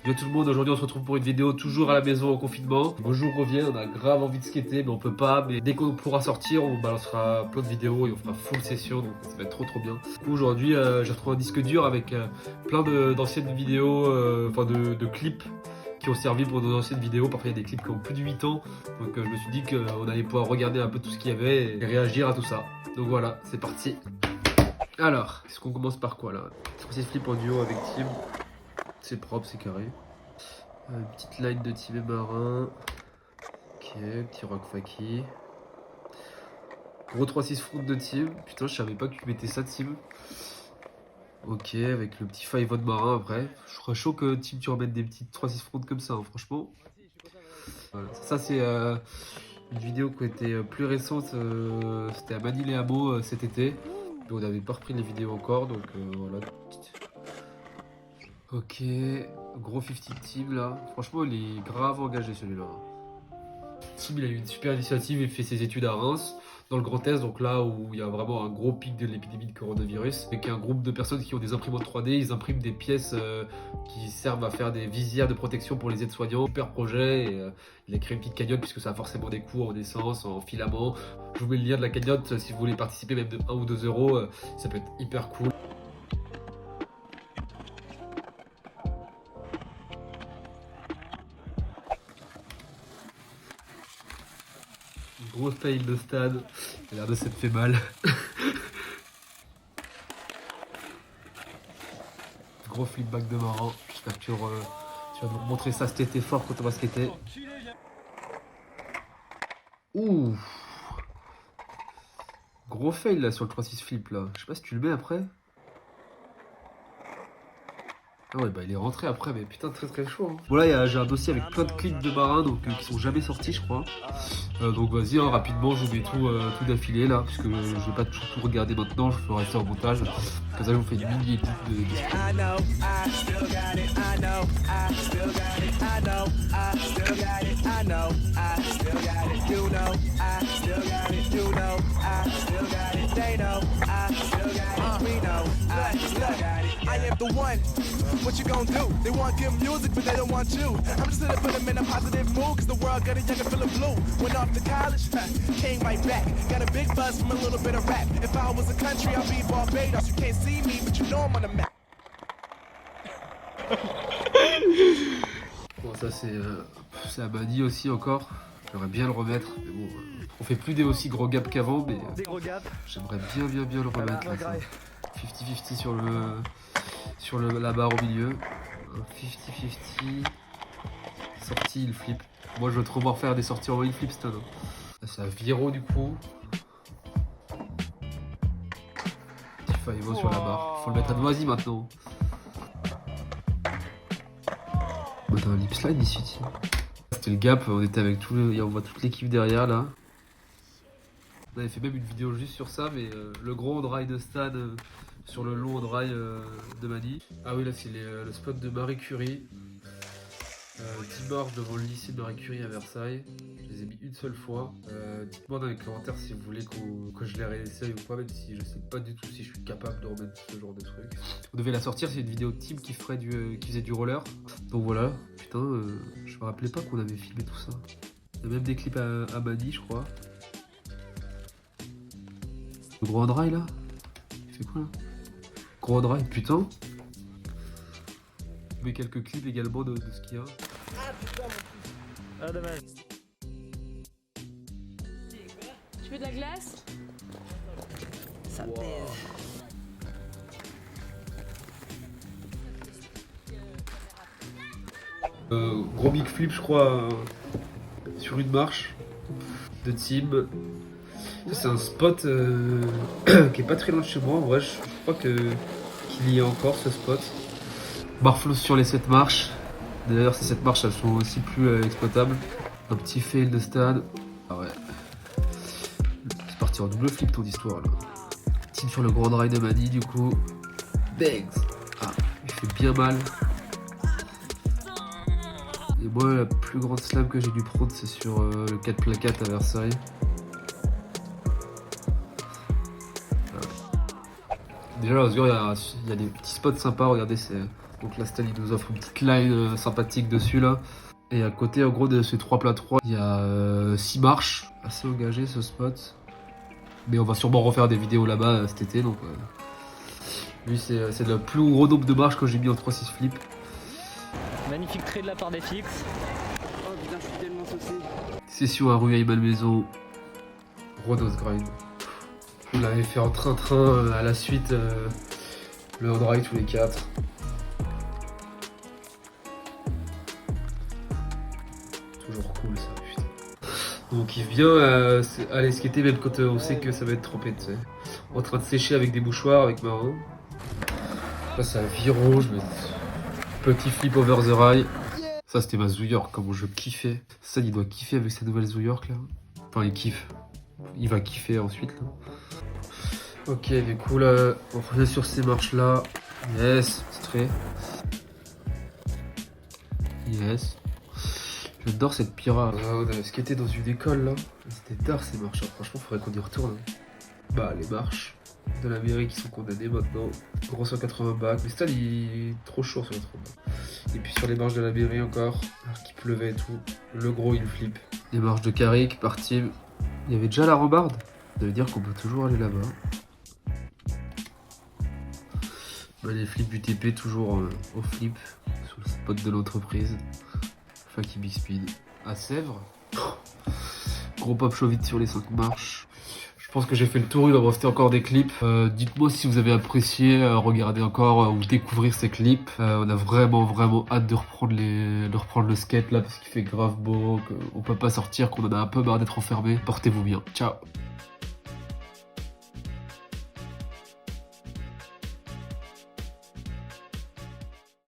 Yo tout le monde, aujourd'hui on se retrouve pour une vidéo toujours à la maison en confinement. Le jour revient, on a grave envie de skater mais on peut pas. Mais dès qu'on pourra sortir, on balancera plein de vidéos et on fera full session, donc ça va être trop bien. Du coup aujourd'hui j'ai retrouvé un disque dur avec plein d'anciennes vidéos, enfin de clips qui ont servi pour nos anciennes vidéos. Parfois il y a des clips qui ont plus de 8 ans, donc je me suis dit qu'on allait pouvoir regarder un peu tout ce qu'il y avait et réagir à tout ça. Donc voilà, c'est parti. Alors, est-ce qu'on commence par quoi là? C'est flip en duo avec Tim. C'est propre, c'est carré. Une petite line de Tim et Marin. Ok, petit rock faki. Gros 3-6 front de Tim. Putain, je savais pas que tu mettais ça, Tim. Ok, avec le petit 5 de Marin après. Je serais chaud que Tim tu remets des petites 3-6 front comme ça, hein, franchement. Voilà. Ça c'est une vidéo qui était plus récente. C'était à Manille et Hameau cet été. Mais on n'avait pas repris les vidéos encore, donc voilà. Ok, gros 50 Team là. Franchement, il est grave engagé celui-là. Tim, il a eu une super initiative, il fait ses études à Reims, dans le Grand Est, donc là où il y a vraiment un gros pic de l'épidémie de coronavirus. Avec un groupe de personnes qui ont des imprimantes 3D, ils impriment des pièces qui servent à faire des visières de protection pour les aides-soignants. Super projet, et il a créé une petite cagnotte puisque ça a forcément des coûts en essence, en filament. Je vous mets le lien de la cagnotte si vous voulez participer, même de 1 ou 2 euros, ça peut être hyper cool. Gros fail de stade, il a l'air de s'être fait mal. Gros flipback de Marin, j'espère que tu vas nous montrer ça cet été fort quand on va skater. Ouh. Gros fail là sur le 3-6 flip là, je sais pas si tu le mets après. Ah ouais, bah il est rentré après, mais putain, très chaud. Hein. Bon, là, j'ai un dossier avec plein de clips de Marin donc, qui sont jamais sortis, je crois. Donc, vas-y, hein, rapidement, je vous mets tout d'affilée là, puisque je vais pas tout regarder maintenant, je ferai ça au montage. Comme ça, je vous fais une mini édite de I am the one. What you gonna do? They want good music, but they don't want you. I'm just gonna put them in a positive mood, cause the world got a young and feeling blue. Went off to college, came right back. Got a big buzz from a little bit of rap. If I was a country, I'd be Barbados. You can't see me, but you know I'm on the map. Bon, ça, c'est à Manille aussi encore. J'aimerais bien le remettre, mais bon, on fait plus des aussi gros gaps qu'avant, mais j'aimerais bien le remettre là. 50-50 sur la barre au milieu. 50-50. Sortie, il flip. Moi, je veux trop voir faire des sorties en il flip stun. Là, c'est un Viro du coup. Petit Faivo sur la barre. Faut le mettre à Noisy maintenant. On a un lip slide ici. C'était le gap, on était avec on voit toute l'équipe derrière là. On avait fait même une vidéo juste sur ça, mais le gros on-dry de stade sur le long on-dry de Manille. Ah oui, là c'est le spot de Marie Curie. 10 marches devant le lycée de Marie Curie à Versailles. Je les ai mis une seule fois. Dites-moi dans les commentaires si vous voulez que je les réessaye ou pas, même si je sais pas du tout si je suis capable de remettre ce genre de truc. On devait la sortir, c'est une vidéo de Tim qui faisait du roller. Donc voilà, putain, je me rappelais pas qu'on avait filmé tout ça. Il y a même des clips à Manille, je crois. Le gros dry là? Il fait quoi là? Gros dry, putain! Je mets quelques clips également de ce qu'il y a. Ah putain mon fils. Ah dommage. Tu veux de la glace? Ça pèse. Gros big flip je crois sur une marche de Tim. C'est un spot qui est pas très loin de chez moi. En vrai, je crois qu'il y a encore ce spot. Barflow sur les 7 marches. D'ailleurs, ces 7 marches elles sont aussi plus exploitables. Un petit fail de stade. Ah ouais. C'est parti en double flip ton histoire là. Tim sur le grand dry de Manille du coup. Bangs. Ah, il fait bien mal. Et moi, la plus grande slam que j'ai dû prendre, c'est sur le 4x4 à Versailles. Déjà là, il y a des petits spots sympas, regardez, c'est Donc là, Stan, il nous offre une petite line sympathique dessus là. Et à côté, en gros, de ces 3 plats 3, il y a 6 marches. Assez engagé ce spot. Mais on va sûrement refaire des vidéos là-bas cet été. Donc, lui, c'est le plus gros nombre de marches que j'ai mis en 3-6 flip. Magnifique trait de la part des fixes. Oh putain, je suis tellement saucé. Session à rue à Malmaison. Rodos grind. On l'avait fait en train-train à la suite. Le on-ride tous les 4. Toujours cool ça, putain. Donc il vient aller skater même quand on sait que ça va être trempé, tu sais. En train de sécher avec des mouchoirs, avec Marin. Là c'est un viron, je me dis. Petit flip over the rail. Ça c'était ma Zoo York, comment je kiffais. Ça il doit kiffer avec sa nouvelle Zoo York là. Enfin il kiffe. Il va kiffer ensuite là. Ok, du coup là, on revient sur ces marches là. Yes, c'est très. Yes. J'adore cette pyra. On avait skaté dans une école là. C'était tard ces marches. Franchement, faudrait qu'on y retourne. Bah, les marches de la mairie qui sont condamnées maintenant. Gros 180 bacs. Mais Stan il est trop chaud sur le trou. Et puis sur les marches de la mairie encore, alors qu'il pleuvait et tout. Le gros il flippe. Les marches de Carrick par team. Il y avait déjà la rambarde. Ça veut dire qu'on peut toujours aller là-bas. Bah, les flips du TP toujours au flip. Sous le spot de l'entreprise. Funky Big Speed. À Sèvres. Gros pop show vite sur les 5 marches. Je pense que j'ai fait le tour, il va me rester encore des clips. Dites-moi si vous avez apprécié, regarder encore ou découvrir ces clips. On a vraiment hâte de reprendre le skate là parce qu'il fait grave beau, qu'on peut pas sortir, qu'on en a un peu marre d'être enfermé. Portez-vous bien. Ciao.